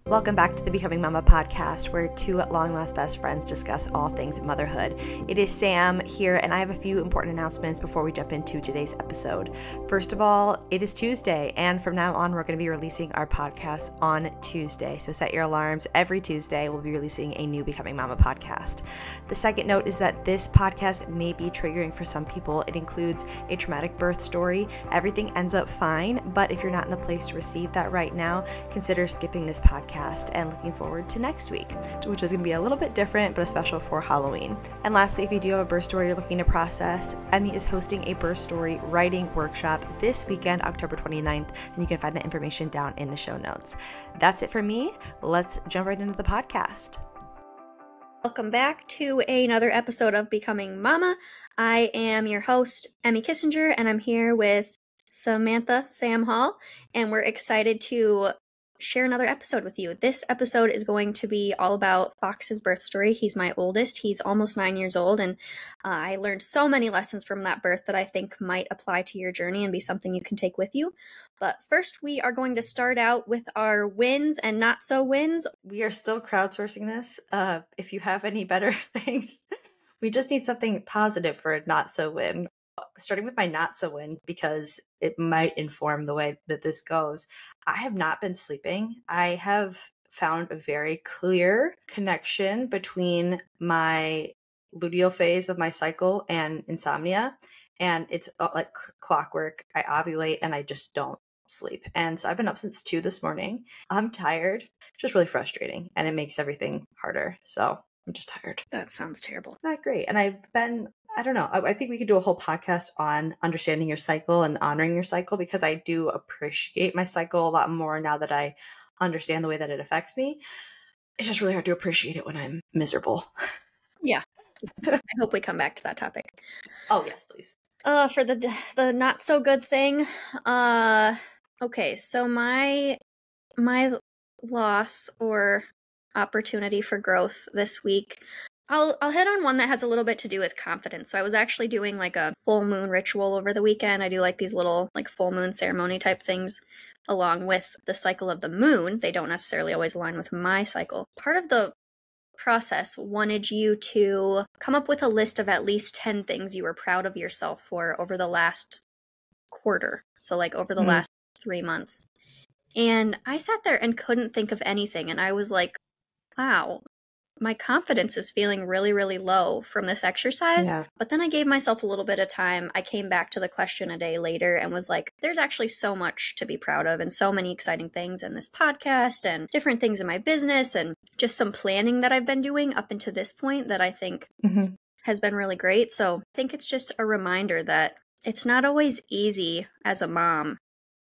Welcome back to the Becoming Mama podcast, where two long-lost best friends discuss all things motherhood. It is Sam here, and I have a few important announcements before we jump into today's episode. First of all, it is Tuesday, and from now on, we're going to be releasing our podcast on Tuesday. So set your alarms. Every Tuesday, we'll be releasing a new Becoming Mama podcast. The second note is that this podcast may be triggering for some people. It includes a traumatic birth story. Everything ends up fine, but if you're not in the place to receive that right now, consider skipping this podcast and looking forward to next week, which is going to be a little bit different, but a special for Halloween. And lastly, if you do have a birth story you're looking to process, Emmy is hosting a birth story writing workshop this weekend, October 29th, and you can find that information down in the show notes. That's it for me. Let's jump right into the podcast. Welcome back to another episode of Becoming Mama. I am your host, Emmy Kissinger, and I'm here with Samantha Sam Hall, and we're excited to share another episode with you. This episode is going to be all about Fox's birth story. He's my oldest. He's almost 9 years old, and I learned so many lessons from that birth that I think might apply to your journey and be something you can take with you. But first, we are going to start out with our wins and not so wins. We are still crowdsourcing this. If you have any better things, we just need something positive for a not so win. Starting with my not so win, because it might inform the way that this goes. I have not been sleeping. I have found a very clear connection between my luteal phase of my cycle and insomnia. And it's like clockwork. I ovulate and I just don't sleep. And so I've been up since 2 this morning. I'm tired, just really frustrating. And it makes everything harder. So I'm just tired. That sounds terrible. Not great. And I don't know. I think we could do a whole podcast on understanding your cycle and honoring your cycle, because I do appreciate my cycle a lot more now that I understand the way that it affects me. It's just really hard to appreciate it when I'm miserable. Yeah. I hope we come back to that topic. Oh, yes, please. For the not so good thing. Okay, so my loss or opportunity for growth this week, I'll hit on one that has a little bit to do with confidence. So I was actually doing like a full moon ritual over the weekend. I do like these little like full moon ceremony type things along with the cycle of the moon. They don't necessarily always align with my cycle. Part of the process wanted you to come up with a list of at least 10 things you were proud of yourself for over the last quarter. So like over the last 3 months. And I sat there and couldn't think of anything. And I was like, wow, my confidence is feeling really, really low from this exercise. Yeah. But then I gave myself a little bit of time. I came back to the question a day later and was like, there's actually so much to be proud of and so many exciting things in this podcast and different things in my business and just some planning that I've been doing up until this point that I think has been really great. So I think it's just a reminder that it's not always easy as a mom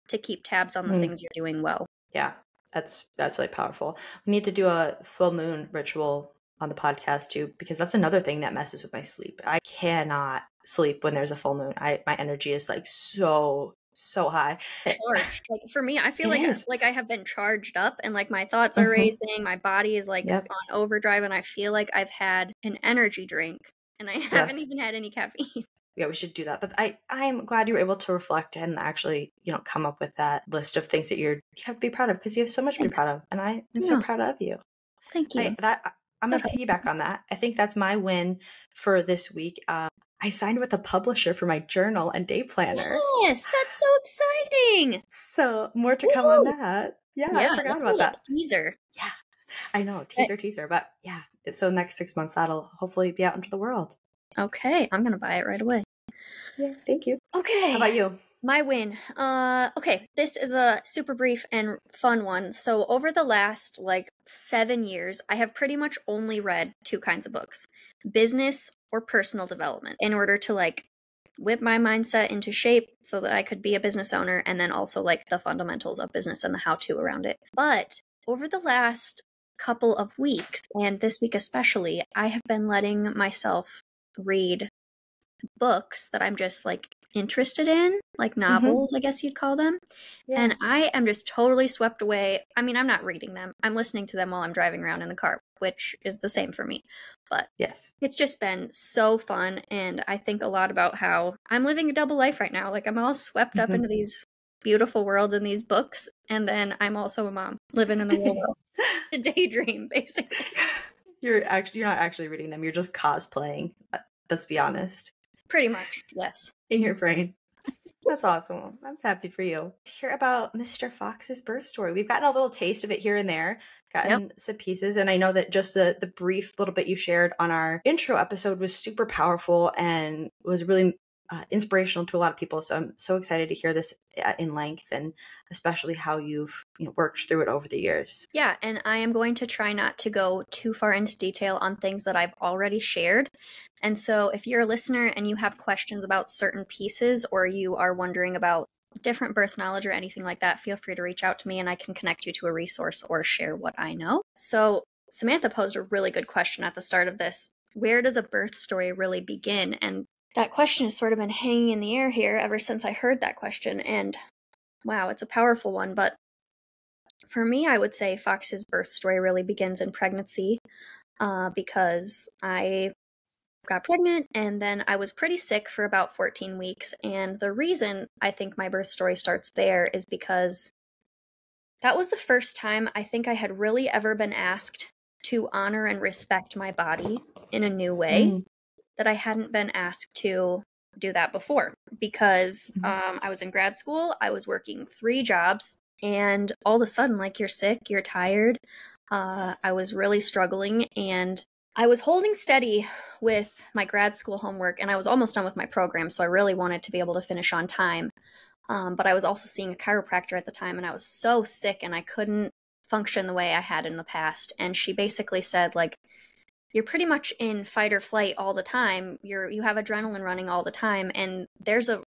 to keep tabs on the things you're doing well. Yeah. That's really powerful. We need to do a full moon ritual on the podcast too, because that's another thing that messes with my sleep. I cannot sleep when there's a full moon. My energy is like so high. Charged. Like for me, I feel like I have been charged up and like my thoughts are racing. My body is like on overdrive, and I feel like I've had an energy drink and I haven't even had any caffeine. Yeah, we should do that. But I'm glad you were able to reflect and actually, come up with that list of things that you have to be proud of, because you have so much to be proud of. And I'm so proud of you. Thank you. I'm going to piggyback on that. I think that's my win for this week. I signed with a publisher for my journal and day planner. Yes, that's so exciting. So more to come on that. Yeah, I forgot about that. Teaser. Yeah, I know. Teaser. But yeah, so next 6 months, that'll hopefully be out into the world. Okay, I'm going to buy it right away. Yeah, thank you. Okay. How about you? My win. Okay, this is a super brief and fun one. So over the last 7 years, I have pretty much only read 2 kinds of books: business or personal development, in order to whip my mindset into shape so that I could be a business owner, and then also the fundamentals of business and the how-to around it. But over the last couple of weeks, and this week especially, I have been letting myself read books that I'm just interested in, like novels, I guess you'd call them. Yeah. And I am just totally swept away. I mean, I'm not reading them. I'm listening to them while I'm driving around in the car, which is the same for me. But yes, it's just been so fun. And I think a lot about how I'm living a double life right now. I'm all swept up into these beautiful world in these books, and then I'm also a mom living in the real world. A daydream, basically. You're not actually reading them. You're just cosplaying. Let's be honest. Pretty much, yes. In your brain. That's awesome. I'm happy for you. To hear about Mr. Fox's birth story. We've gotten a little taste of it here and there, gotten some pieces. And I know that just the brief little bit you shared on our intro episode was super powerful and was really inspirational to a lot of people. So I'm so excited to hear this in length, and especially how you've worked through it over the years. Yeah, and I am going to try not to go too far into detail on things that I've already shared. And so if you're a listener and you have questions about certain pieces, or you are wondering about different birth knowledge or anything like that, feel free to reach out to me and I can connect you to a resource or share what I know. So Samantha posed a really good question at the start of this. Where does a birth story really begin? And that question has sort of been hanging in the air here ever since I heard that question. And wow, it's a powerful one. But for me, I would say Fox's birth story really begins in pregnancy, because I got pregnant and then I was pretty sick for about 14 weeks. And the reason I think my birth story starts there is because that was the first time I think I had really ever been asked to honor and respect my body in a new way that I hadn't been asked to do that before, because I was in grad school, I was working 3 jobs, and all of a sudden, like, you're sick, you're tired. I was really struggling, and I was holding steady with my grad school homework, and I was almost done with my program, so I really wanted to be able to finish on time. But I was also seeing a chiropractor at the time, and I was so sick, and I couldn't function the way I had in the past. And she basically said, like, you're pretty much in fight or flight all the time. You have adrenaline running all the time, and there's a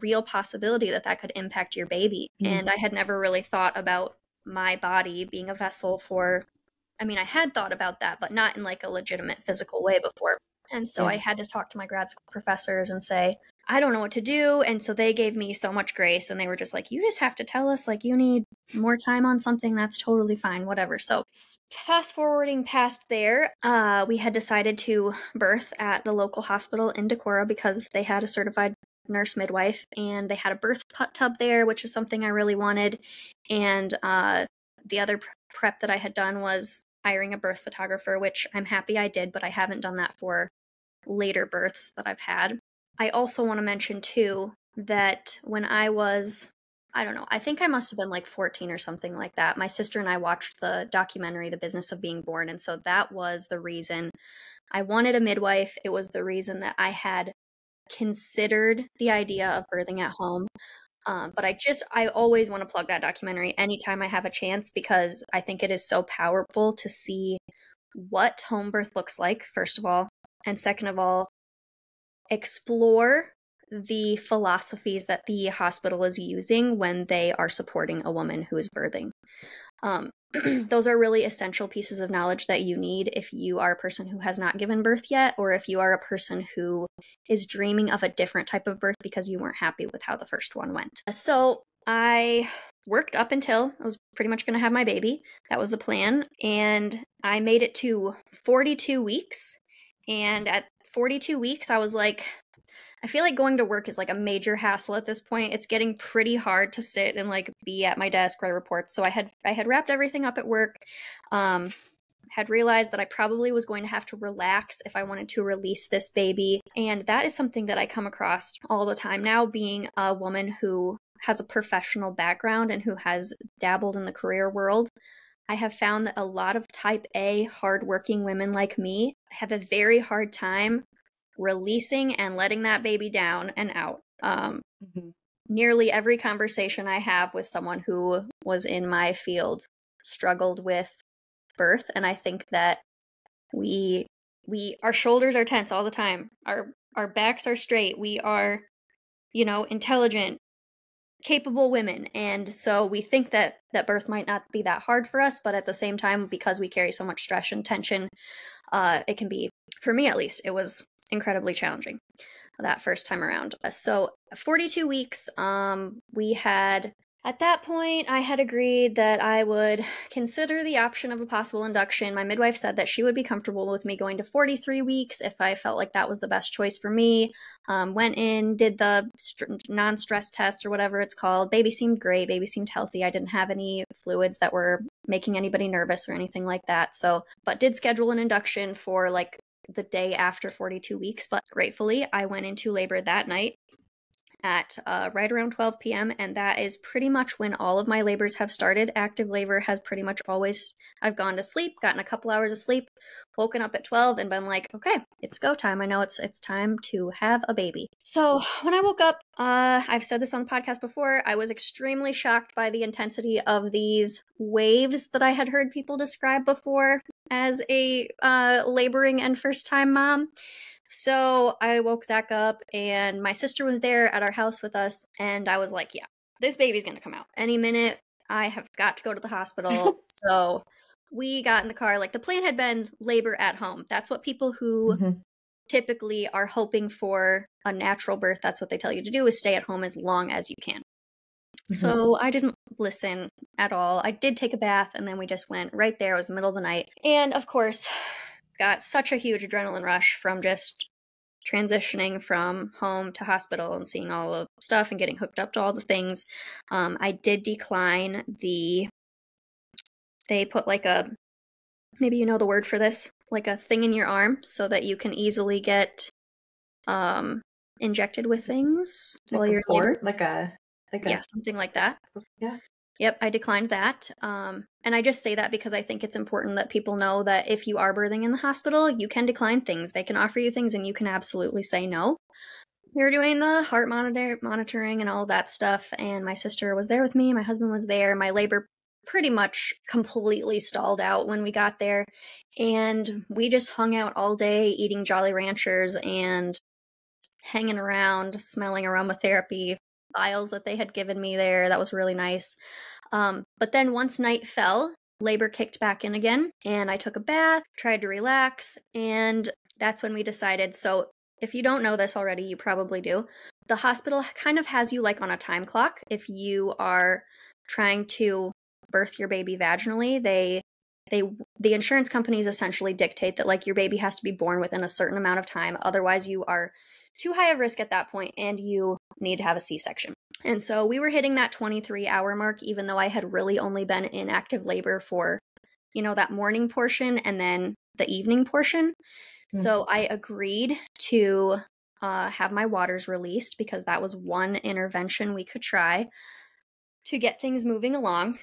real possibility that could impact your baby. And I had never really thought about my body being a vessel for, I mean, I had thought about that, but not in like a legitimate physical way before. And so I had to talk to my grad school professors and say, I don't know what to do. And so they gave me so much grace, and they were just like, you just have to tell us, like, you need more time on something. That's totally fine, whatever. So fast forwarding past there, we had decided to birth at the local hospital in Decorah because they had a certified nurse midwife, and they had a birth tub there, which is something I really wanted. And the other prep that I had done was hiring a birth photographer, which I'm happy I did, but I haven't done that for later births that I've had. I also want to mention, too, that when I was, I don't know, I think I must have been like 14 or something like that, my sister and I watched the documentary, The Business of Being Born, and so that was the reason I wanted a midwife. It was the reason that I had considered the idea of birthing at home. But I always want to plug that documentary anytime I have a chance, because I think it is so powerful to see what home birth looks like, first of all, and second of all, explore the philosophies that the hospital is using when they are supporting a woman who is birthing. Those are really essential pieces of knowledge that you need if you are a person who has not given birth yet, or if you are a person who is dreaming of a different type of birth because you weren't happy with how the first one went. So I worked up until I was pretty much going to have my baby. That was the plan. And I made it to 42 weeks. And at 42 weeks, I was like, I feel like going to work is like a major hassle at this point. It's getting pretty hard to sit and like be at my desk, write reports. So I had wrapped everything up at work. Had realized that I probably was going to have to relax if I wanted to release this baby. And that is something that I come across all the time now, being a woman who has a professional background and who has dabbled in the career world. I have found that a lot of type A hardworking women like me have a very hard time releasing and letting that baby down and out. Nearly every conversation I have with someone who was in my field struggled with birth, and I think that our shoulders are tense all the time. Our backs are straight. We are, intelligent, capable women, and so we think that birth might not be that hard for us, but at the same time, because we carry so much stress and tension, it can be, for me at least, it was incredibly challenging that first time around. So 42 weeks, I At that point, I had agreed that I would consider the option of a possible induction. My midwife said that she would be comfortable with me going to 43 weeks if I felt like that was the best choice for me. Went in, did the non-stress test or whatever it's called. Baby seemed great. Baby seemed healthy. I didn't have any fluids that were making anybody nervous or anything like that. But did schedule an induction for like the day after 42 weeks. But gratefully, I went into labor that night at right around 12 p.m. And that is pretty much when all of my labors have started. Active labor has pretty much always, I've gone to sleep, gotten a couple hours of sleep, woken up at 12 and been like, okay, it's go time. I know it's time to have a baby. So when I woke up, I've said this on the podcast before, I was extremely shocked by the intensity of these waves that I had heard people describe before as a laboring and first-time mom. So I woke Zach up and my sister was there at our house with us. And I was like, yeah, this baby's going to come out any minute. I have got to go to the hospital. So we got in the car. Like the plan had been labor at home. That's what people who typically are hoping for a natural birth, that's what they tell you to do, is stay at home as long as you can. So I didn't listen at all. I did take a bath and then we just went right there. It was the middle of the night. And of course, got such a huge adrenaline rush from just transitioning from home to hospital and seeing all the stuff and getting hooked up to all the things. I did decline they put like maybe you know the word for this, like a thing in your arm so that you can easily get injected with things like while you're a port, like a yeah, something like that. Yeah. Yep, I declined that. And I just say that because I think it's important that people know that if you are birthing in the hospital, you can decline things. They can offer you things and you can absolutely say no. We were doing the heart monitoring and all of that stuff. And my sister was there with me. My husband was there. My labor pretty much completely stalled out when we got there. And we just hung out all day eating Jolly Ranchers and hanging around, smelling aromatherapy vials that they had given me there. That was really nice. But then once night fell, labor kicked back in again, and I took a bath, tried to relax, and that's when we decided. So if you don't know this already, you probably do. The hospital kind of has you like on a time clock. If you are trying to birth your baby vaginally, the insurance companies essentially dictate that like your baby has to be born within a certain amount of time. Otherwise, you are too high of risk at that point and you need to have a C-section. And so we were hitting that 23-hour mark, even though I had really only been in active labor for, that morning portion and then the evening portion. So I agreed to have my waters released because that was one intervention we could try to get things moving along.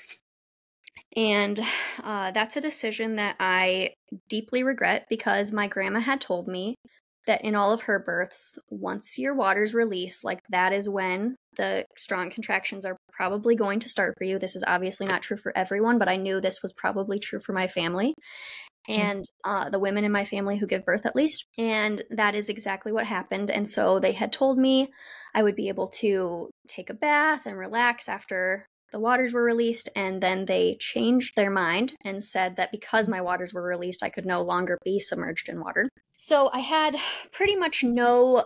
And that's a decision that I deeply regret because my grandma had told me that in all of her births, once your waters release, like that is when the strong contractions are probably going to start for you. This is obviously not true for everyone, but I knew this was probably true for my family and the women in my family who give birth at least. And that is exactly what happened. And so they had told me I would be able to take a bath and relax after the waters were released, and then they changed their mind and said that because my waters were released, I could no longer be submerged in water. So I had pretty much no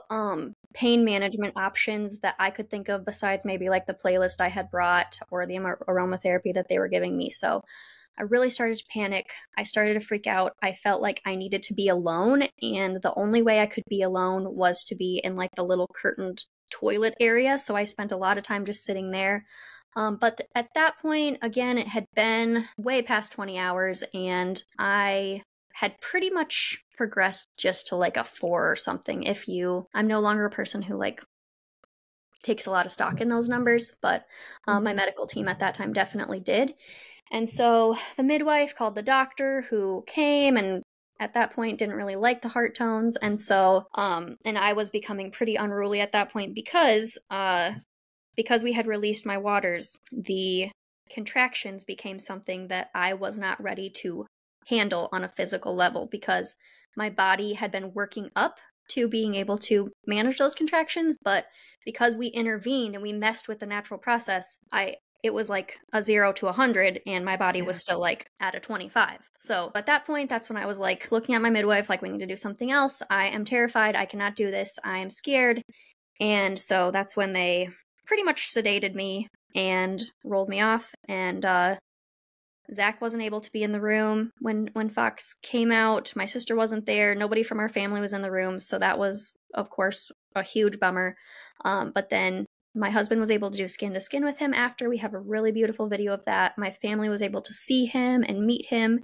pain management options that I could think of besides maybe like the playlist I had brought or the aromatherapy that they were giving me. So I really started to panic. I started to freak out. I felt like I needed to be alone, and the only way I could be alone was to be in like the little curtained toilet area. So I spent a lot of time just sitting there. But at that point, again, it had been way past 20 hours and I had pretty much progressed just to like a 4 or something. I'm no longer a person who like takes a lot of stock in those numbers, but my medical team at that time definitely did. And so the midwife called the doctor who came and at that point didn't really like the heart tones. And so, and I was becoming pretty unruly at that point because we had released my waters, the contractions became something that I was not ready to handle on a physical level because my body had been working up to being able to manage those contractions. But because we intervened and we messed with the natural process, it was like a 0 to 100 and my body was still like at a 25. So at that point, that's when I was like looking at my midwife, like we need to do something else. I am terrified. I cannot do this. I am scared. And so that's when they pretty much sedated me and rolled me off. And Zach wasn't able to be in the room when Fox came out. My sister wasn't there. Nobody from our family was in the room. So that was, of course, a huge bummer. But then my husband was able to do skin to skin with him after. We have a really beautiful video of that. My family was able to see him and meet him.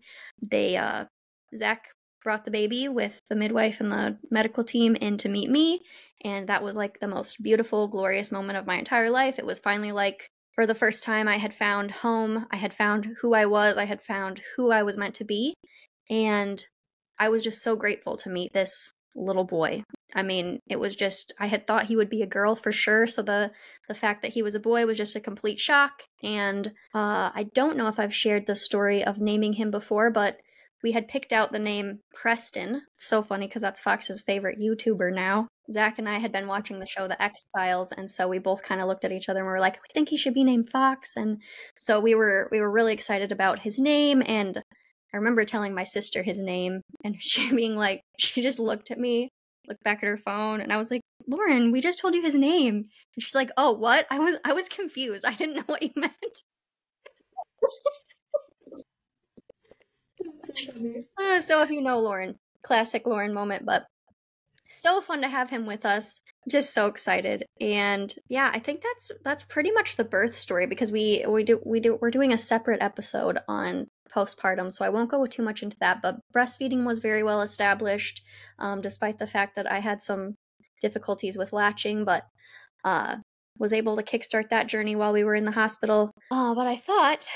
Zach brought the baby with the midwife and the medical team in to meet me. And that was like the most beautiful, glorious moment of my entire life. It was finally like, for the first time, I had found home. I had found who I was. I had found who I was meant to be. And I was just so grateful to meet this little boy. I mean, it was just, I had thought he would be a girl for sure. So the fact that he was a boy was just a complete shock. And I don't know if I've shared the story of naming him before, but we had picked out the name Preston. So funny because that's Fox's favorite YouTuber now. Zach and I had been watching the show The X-Files, and so we both kind of looked at each other and we were like, we think he should be named Fox. And so we were really excited about his name. And I remember telling my sister his name, and she being like, she just looked at me, looked back at her phone, and I was like, Lauren, we just told you his name. And she's like, oh, what? I was confused. I didn't know what you meant. So if you know Lauren, classic Lauren moment, but so fun to have him with us. Just so excited. And yeah, I think that's pretty much the birth story, because we're doing a separate episode on postpartum, so I won't go too much into that, but breastfeeding was very well established, despite the fact that I had some difficulties with latching, but was able to kickstart that journey while we were in the hospital. But I thought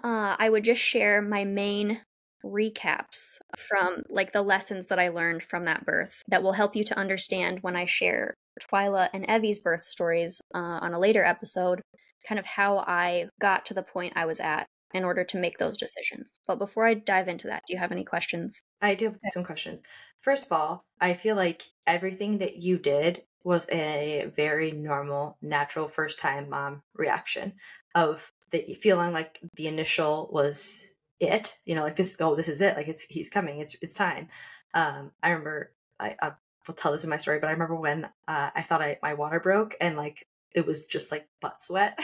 I would just share my main recaps from like the lessons that I learned from that birth that will help you to understand when I share Twyla and Evie's birth stories on a later episode, kind of how I got to the point I was at in order to make those decisions. But before I dive into that, do you have any questions? I do have some questions. First of all, I feel like everything that you did was a very normal, natural first-time mom reaction of the feeling like the initial was it, like this is it, like he's coming, it's time. I remember, I will tell this in my story, but I remember when I thought my water broke and like it was just like butt sweat.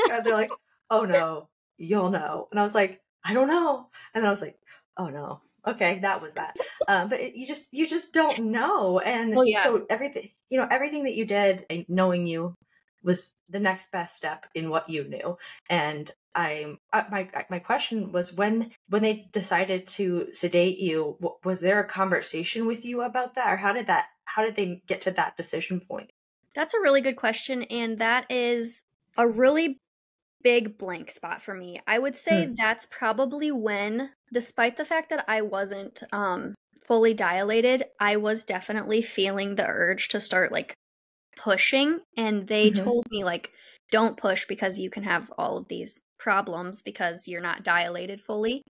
And they're like, oh no, you'll know. And I was like, I don't know. And then I was like, oh no, okay, that was that. But you just don't know. And Well, yeah. So everything that you did, and knowing you was the next best step in what you knew. And my question was, when they decided to sedate you, was there a conversation with you about that, or how did they get to that decision point? That's a really good question, and that is a really big blank spot for me. I would say that's probably when, despite the fact that I wasn't fully dilated, I was definitely feeling the urge to start like pushing, and they told me like, don't push because you can have all of these problems because you're not dilated fully.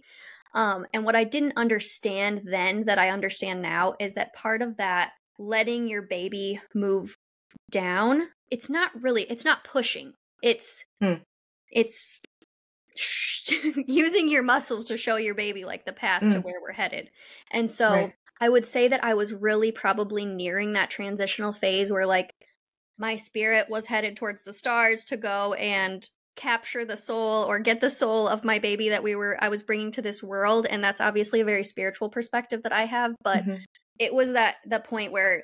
And what I didn't understand then that I understand now is that part of that letting your baby move down, it's not pushing. It's using your muscles to show your baby like the path to where we're headed. And so right. I would say that I was really probably nearing that transitional phase where like my spirit was headed towards the stars to go and capture the soul or get the soul of my baby that I was bringing to this world. And that's obviously a very spiritual perspective that I have, but it was the point where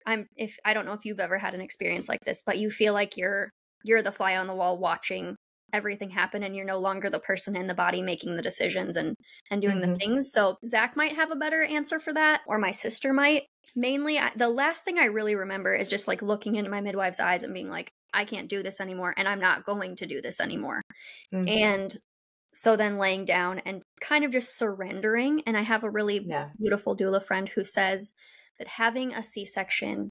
I don't know if you've ever had an experience like this, but you feel like you're the fly on the wall watching everything happen, and you're no longer the person in the body making the decisions and doing the things. So Zach might have a better answer for that, or my sister might. Mainly, the last thing I really remember is just like looking into my midwife's eyes and being like, I can't do this anymore, and I'm not going to do this anymore. And so then laying down and kind of just surrendering. And I have a really beautiful doula friend who says that having a C-section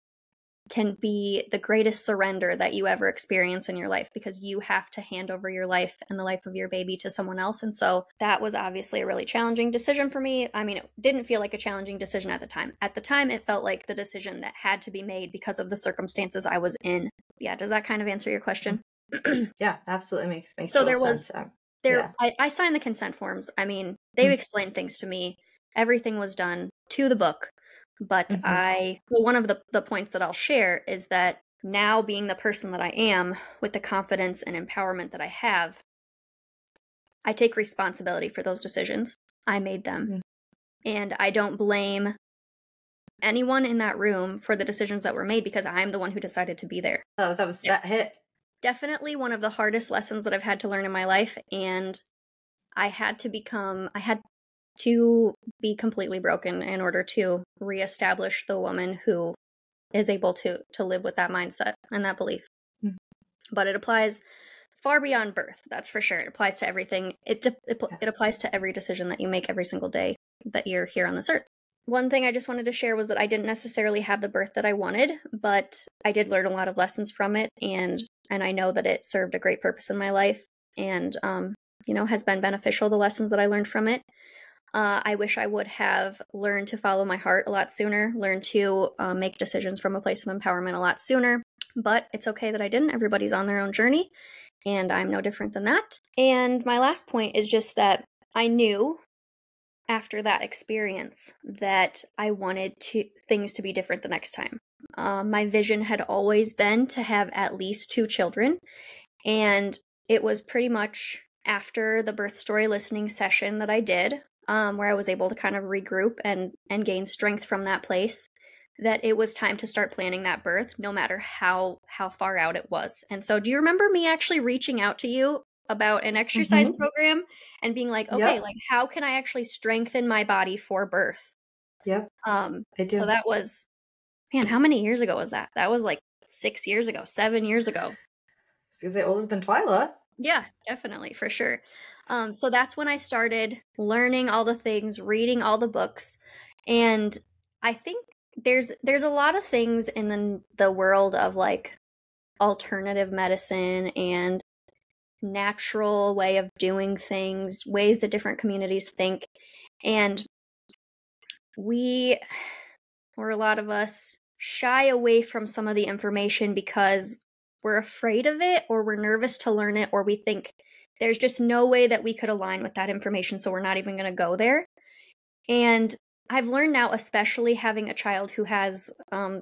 can be the greatest surrender that you ever experience in your life, because you have to hand over your life and the life of your baby to someone else. And so that was obviously a really challenging decision for me. I mean, it didn't feel like a challenging decision at the time. At the time, it felt like the decision that had to be made because of the circumstances I was in. Yeah, does that kind of answer your question? Yeah, absolutely makes so there was sense. I signed the consent forms. I mean, they explained things to me. Everything was done to the book. But one of the points that I'll share is that now being the person that I am with the confidence and empowerment that I have, I take responsibility for those decisions. I made them. Mm. And I don't blame anyone in that room for the decisions that were made because I'm the one who decided to be there. Oh, that hit. Definitely one of the hardest lessons that I've had to learn in my life. And I had to be completely broken in order to reestablish the woman who is able to live with that mindset and that belief. Mm. But it applies far beyond birth, that's for sure. It applies to everything. It applies to every decision that you make every single day that you're here on this earth. One thing I just wanted to share was that I didn't necessarily have the birth that I wanted, but I did learn a lot of lessons from it, and I know that it served a great purpose in my life, and has been beneficial, the lessons that I learned from it. I wish I would have learned to follow my heart a lot sooner, learned to make decisions from a place of empowerment a lot sooner, but it's okay that I didn't. Everybody's on their own journey, and I'm no different than that. And my last point is just that I knew after that experience that I wanted things to be different the next time. My vision had always been to have at least 2 children, and it was pretty much after the birth story listening session that I did, where I was able to kind of regroup and gain strength from that place, that it was time to start planning that birth, no matter how far out it was. And so do you remember me actually reaching out to you about an exercise program and being like, okay, Yep. like how can I actually strengthen my body for birth? Yep. I do. So that was, man, how many years ago was that? That was like 6 years ago, 7 years ago. Is it older than Twyla? Yeah, definitely, for sure. So that's when I started learning all the things, reading all the books, and I think there's a lot of things in the world of like alternative medicine and natural way of doing things, ways that different communities think, and a lot of us shy away from some of the information because we're afraid of it, or we're nervous to learn it, or we think there's just no way that we could align with that information, so we're not even going to go there. And I've learned now, especially having a child who has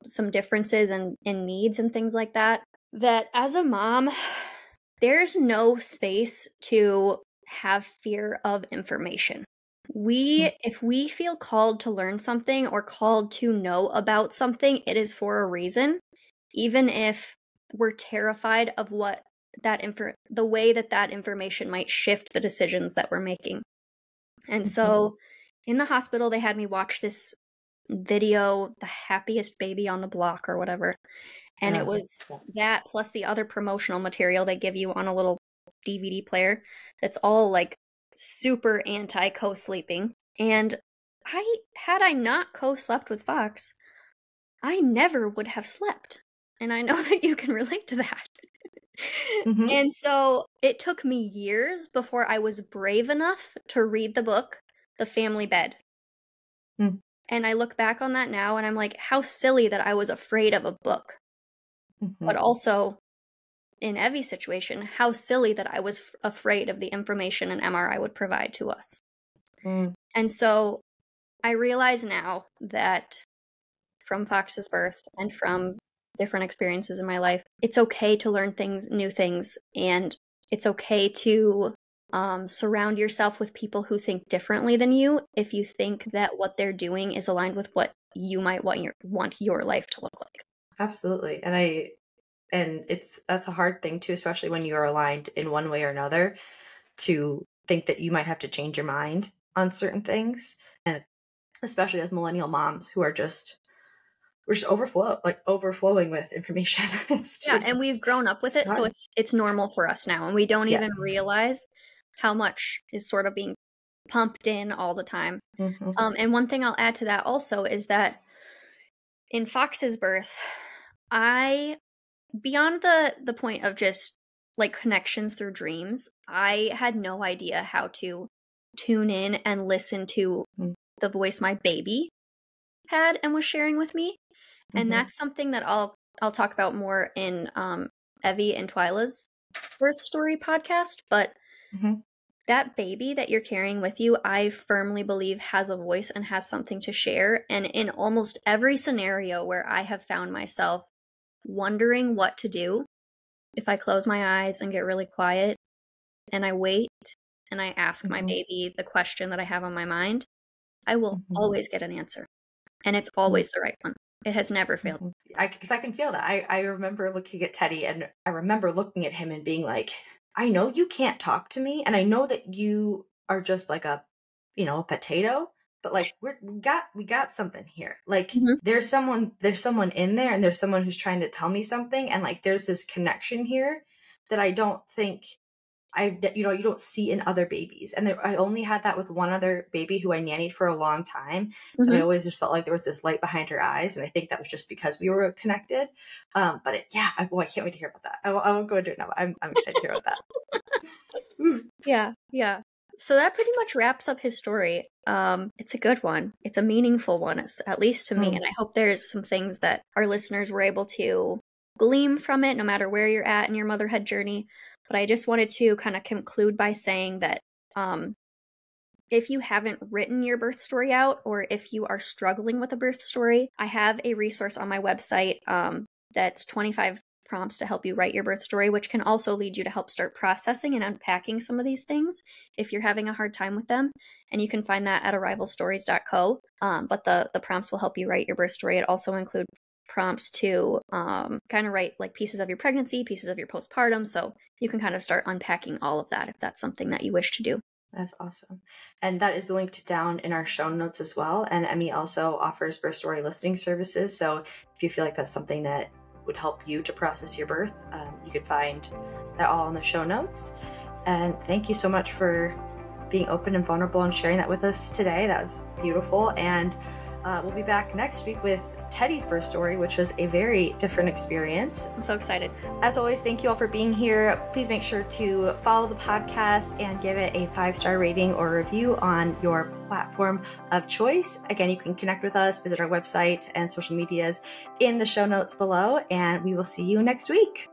some differences in needs and things like that, that as a mom, there's no space to have fear of information. If we feel called to learn something or called to know about something, it is for a reason, even if we're terrified of what the way that information might shift the decisions that we're making. And so in the hospital, they had me watch this video, The Happiest Baby on the Block or whatever. And it was that plus the other promotional material they give you on a little DVD player that's all like super anti co-sleeping. And had I not co-slept with Fox, I never would have slept. And I know that you can relate to that. And so it took me years before I was brave enough to read the book, The Family Bed. And I look back on that now and I'm like, how silly that I was afraid of a book. But also, in Evie's situation, how silly that I was afraid of the information an MRI would provide to us. And so I realize now that from Fox's birth and from different experiences in my life, it's okay to learn new things, and it's okay to surround yourself with people who think differently than you if you think that what they're doing is aligned with what you might want your life to look like. Absolutely. And that's a hard thing too, especially when you are aligned in one way or another, to think that you might have to change your mind on certain things. And especially as millennial moms who are we're just overflowing with information. And we've grown up with it, so it's normal for us now, and we don't even realize how much is sort of being pumped in all the time. And one thing I'll add to that also is that in Fox's birth, beyond the point of just like connections through dreams, I had no idea how to tune in and listen to the voice my baby had and was sharing with me. And that's something that I'll talk about more in Evie and Twyla's birth story podcast. But that baby that you're carrying with you, I firmly believe has a voice and has something to share. And in almost every scenario where I have found myself wondering what to do, if I close my eyes and get really quiet and I wait and I ask my baby the question that I have on my mind, I will always get an answer. And it's always the right one. It has never failed. Because I can feel that. I remember looking at Teddy, and I remember looking at him and being like, I know you can't talk to me, and I know that you are just like a potato, but like we got something here. Like there's someone in there, and there's someone who's trying to tell me something, and like there's this connection here that I don't think you don't see in other babies. And I only had that with one other baby who I nannied for a long time. And I always just felt like there was this light behind her eyes. And I think that was just because we were connected. But I can't wait to hear about that. I won't go into it now. I'm excited to hear about that. Yeah. So that pretty much wraps up his story. It's a good one. It's a meaningful one, at least to me. And I hope there's some things that our listeners were able to glean from it, no matter where you're at in your motherhood journey. But I just wanted to kind of conclude by saying that if you haven't written your birth story out, or if you are struggling with a birth story, I have a resource on my website that's 25 prompts to help you write your birth story, which can also lead you to help start processing and unpacking some of these things if you're having a hard time with them. And you can find that at arrivalstories.co. But the prompts will help you write your birth story. It also includes prompts to kind of write like pieces of your pregnancy, pieces of your postpartum, so you can kind of start unpacking all of that if that's something that you wish to do. That's awesome. And that is linked down in our show notes as well. And Emmy also offers birth story listening services, so if you feel like that's something that would help you to process your birth, you could find that all in the show notes. And thank you so much for being open and vulnerable and sharing that with us today. That was beautiful. And we'll be back next week with Teddy's birth story, which was a very different experience. I'm so excited. As always, thank you all for being here. Please make sure to follow the podcast and give it a 5-star rating or review on your platform of choice. Again, you can connect with us, visit our website and social medias in the show notes below, and we will see you next week.